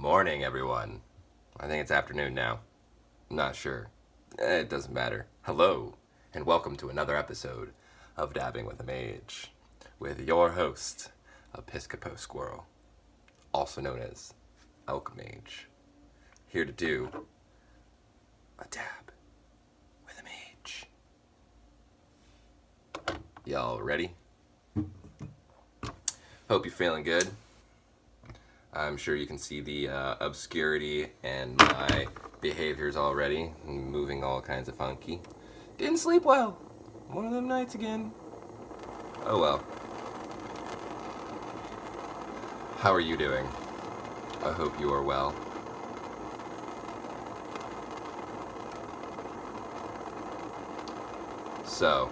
morning, everyone. I think it's afternoon now. I'm not sure. It doesn't matter. Hello, and welcome to another episode of Dabbing with a Mage, with your host, Episcopo Squirrel, also known as Elk Mage, here to do a dab with a mage. Y'all ready? Hope you're feeling good. I'm sure you can see the obscurity and my behaviors already. I'm moving all kinds of funky. Didn't sleep well. One of them nights again. Oh well. How are you doing? I hope you are well. So,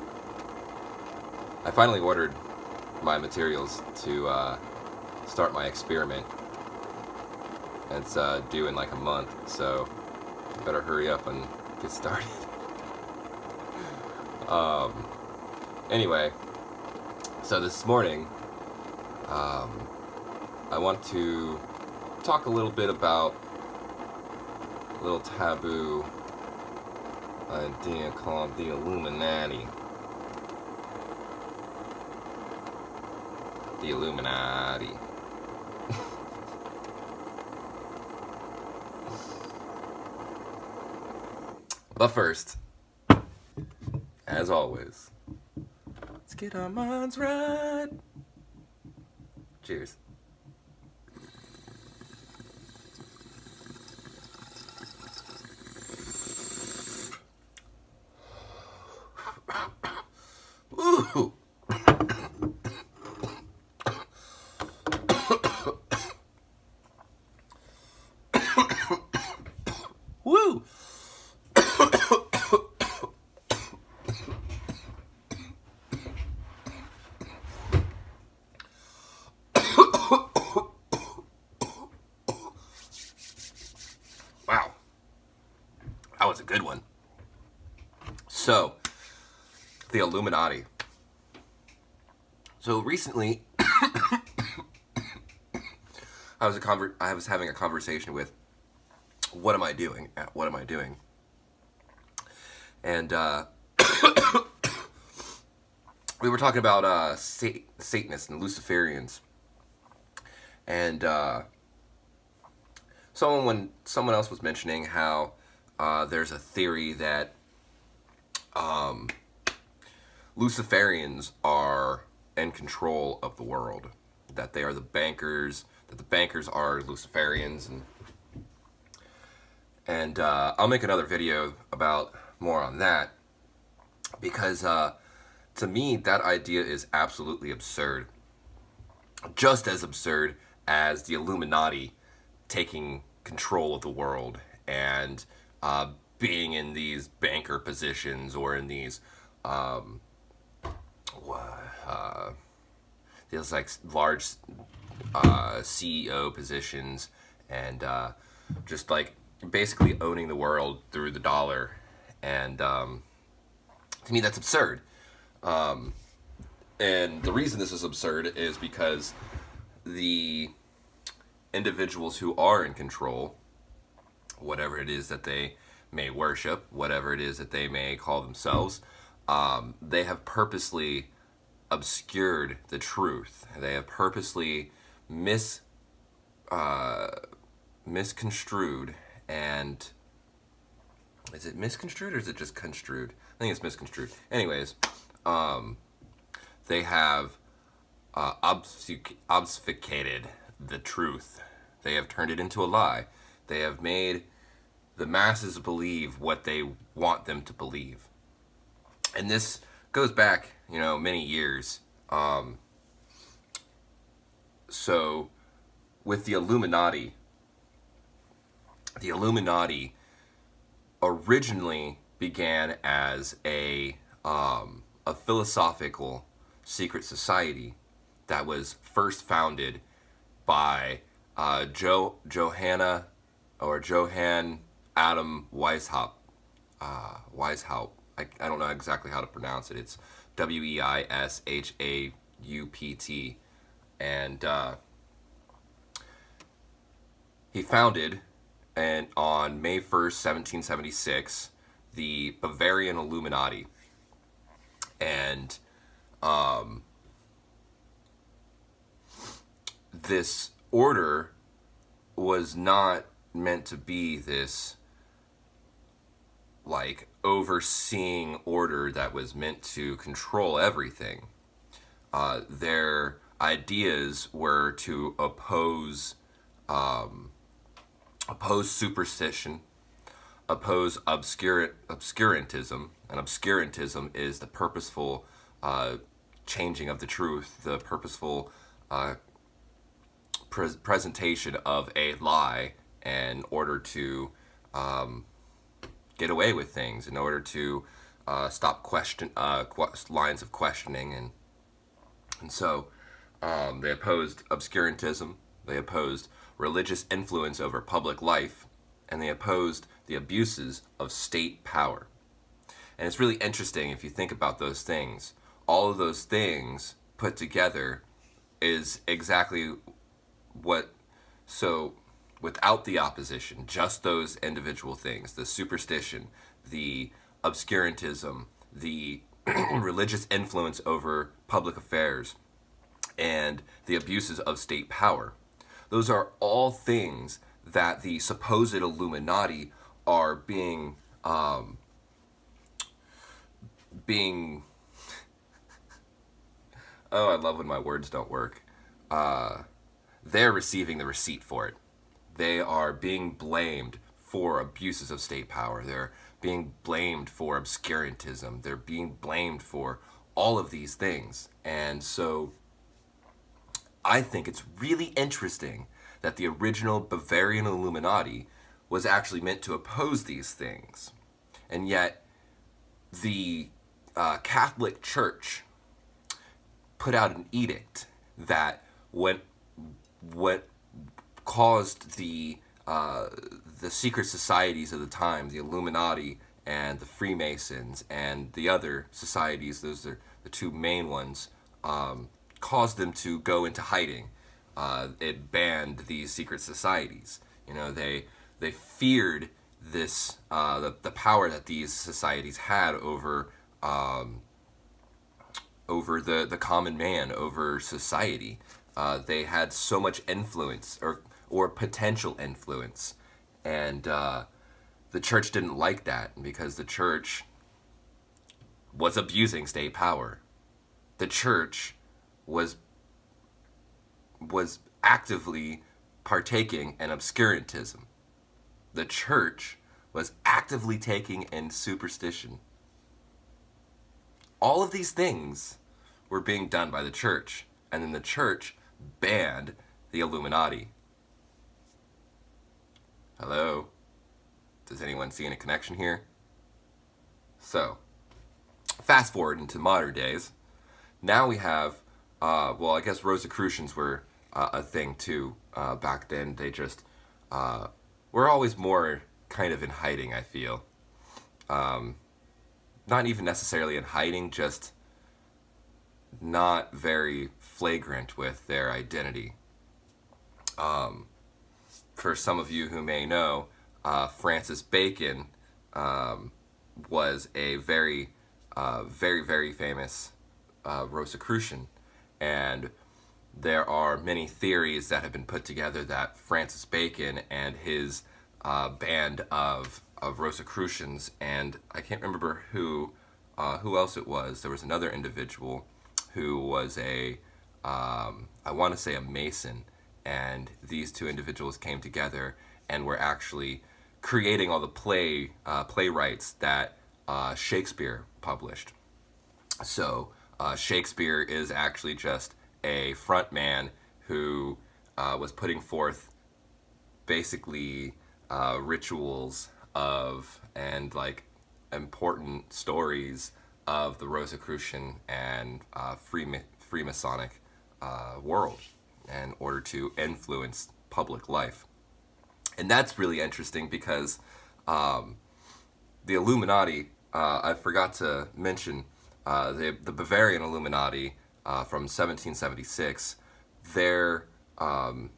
I finally ordered my materials to start my experiment. It's due in like a month, so I better hurry up and get started. Anyway, so this morning, I want to talk a little bit about a little taboo idea called the Illuminati. The Illuminati. But first, as always, let's get our minds right. Cheers. Ooh. Woo! Wow. That was a good one. So, the Illuminati. So recently, I was having a conversation with, what am I doing? What am I doing? And we were talking about Satanists and Luciferians, and someone else was mentioning how there's a theory that Luciferians are in control of the world, that they are the bankers, that the bankers are Luciferians, and I'll make another video about more on that, because to me that idea is absolutely absurd, just as absurd as the Illuminati taking control of the world and being in these banker positions or in these like large CEO positions, and just like basically owning the world through the dollar. And to me that's absurd. And the reason this is absurd is because the individuals who are in control, whatever it is that they may worship, whatever it is that they may call themselves, they have purposely obscured the truth. They have purposely misconstrued, and is it misconstrued or is it just construed? I think it's misconstrued. Anyways, they have obfuscated the truth. They have turned it into a lie. They have made the masses believe what they want them to believe. And this goes back, many years. So with the Illuminati originally began as a philosophical secret society that was first founded by Johann Adam Weishaupt. I don't know exactly how to pronounce it. It's Weishaupt. And he founded, and on May 1st, 1776, the Bavarian Illuminati. And this order was not meant to be this like overseeing order that was meant to control everything. Their ideas were to oppose superstition, oppose obscurantism, and obscurantism is the purposeful changing of the truth, the purposeful presentation of a lie in order to get away with things, in order to stop lines of questioning, and so they opposed obscurantism, they opposed religious influence over public life, and they opposed the abuses of state power. And it's really interesting if you think about those things. All of those things put together is exactly what, so without the opposition, just those individual things, the superstition, the obscurantism, the religious influence over public affairs, and the abuses of state power. Those are all things that the supposed Illuminati are being oh, I love when my words don't work. They're receiving the receipt for it. They are being blamed for abuses of state power. They're being blamed for obscurantism. They're being blamed for all of these things. And so I think it's really interesting that the original Bavarian Illuminati was actually meant to oppose these things. And yet the Catholic Church put out an edict that what caused the secret societies of the time, the Illuminati and the Freemasons and the other societies, those are the two main ones, caused them to go into hiding. It banned these secret societies. You know, they feared this the power that these societies had over the common man, over society. They had so much influence or potential influence, and the church didn't like that because the church was abusing state power. The church was actively partaking in obscurantism. The church was actively taking in superstition. All of these things were being done by the church, and then the church banned the Illuminati. Hello? Does anyone see any connection here? So, fast forward into modern days. Now we have, well, I guess Rosicrucians were a thing too. Back then, they just were always more kind of in hiding, I feel. Not even necessarily in hiding, just not very flagrant with their identity. For some of you who may know, Francis Bacon was a very, very famous Rosicrucian, and there are many theories that have been put together that Francis Bacon and his band of Rosicrucians, and I can't remember who else it was. There was another individual who was I want to say a Mason, and these two individuals came together and were actually creating all the playwrights that Shakespeare published. So Shakespeare is actually just a front man who was putting forth basically rituals of and like important stories of the Rosicrucian and Freemasonic world in order to influence public life. And that's really interesting because the Illuminati, I forgot to mention, the Bavarian Illuminati from 1776, they're a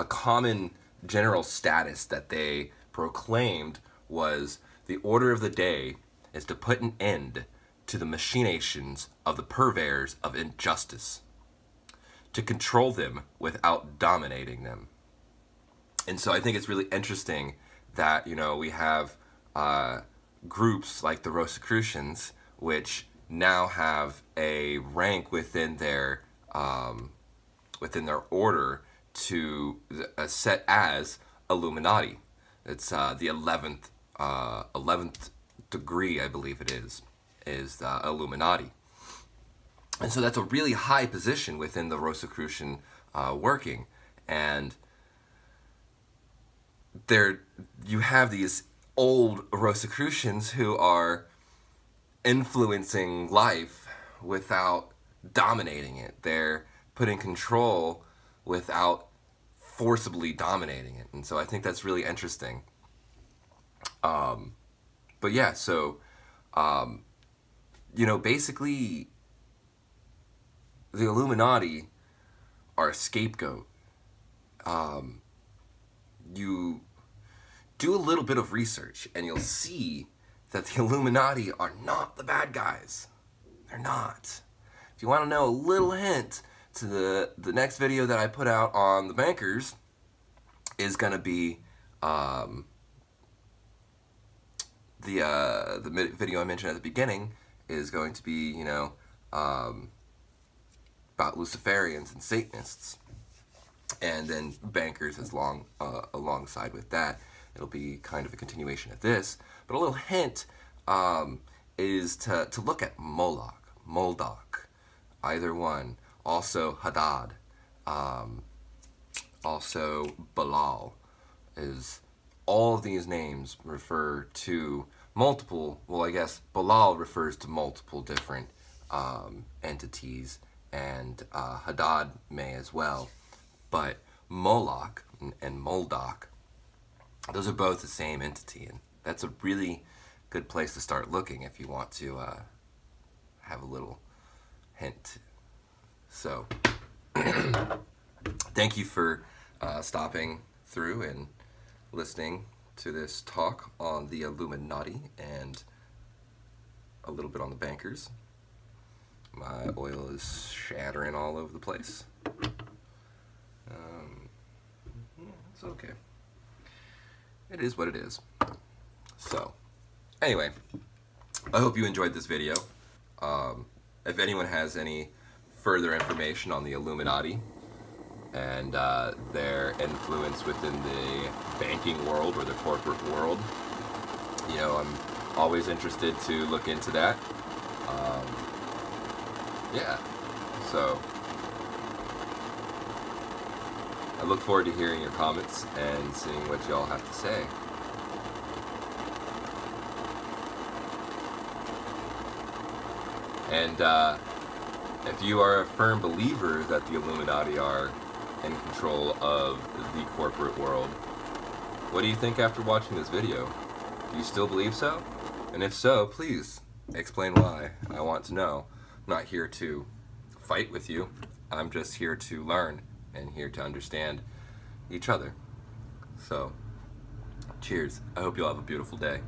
common general status that they proclaimed was the order of the day is to put an end to the machinations of the purveyors of injustice, to control them without dominating them. And so I think it's really interesting that, you know, we have groups like the Rosicrucians, which now have a rank within their order to set as Illuminati. It's the 11th degree, I believe it is Illuminati. And so that's a really high position within the Rosicrucian working. And there you have these old Rosicrucians who are influencing life without dominating it. They're putting control without forcibly dominating it. And so I think that's really interesting. But yeah, so, you know, basically the Illuminati are a scapegoat. You do a little bit of research and you'll see that the Illuminati are not the bad guys. They're not. If you want to know a little hint to the next video that I put out on the bankers is going to be the video I mentioned at the beginning is going to be, you know, about Luciferians and Satanists. And then bankers is alongside with that. It'll be kind of a continuation of this. But a little hint is to look at Moloch, Moldoc, either one. Also Hadad, also Balal. Is all of these names refer to multiple, well, I guess Balal refers to multiple different entities, and Hadad may as well. But Moloch and Moldoc, those are both the same entity, and that's a really good place to start looking if you want to have a little hint. So, thank you for stopping through and listening to this talk on the Illuminati and a little bit on the bankers. My oil is shattering all over the place. Yeah, it's okay. It is what it is. So, anyway, I hope you enjoyed this video. If anyone has any further information on the Illuminati and their influence within the banking world or the corporate world, you know, I'm always interested to look into that. Yeah, so I look forward to hearing your comments and seeing what y'all have to say. And if you are a firm believer that the Illuminati are in control of the corporate world, what do you think after watching this video? Do you still believe so? And if so, please explain why. I want to know. I'm not here to fight with you. I'm just here to learn and here to understand each other. So, cheers. I hope you all have a beautiful day.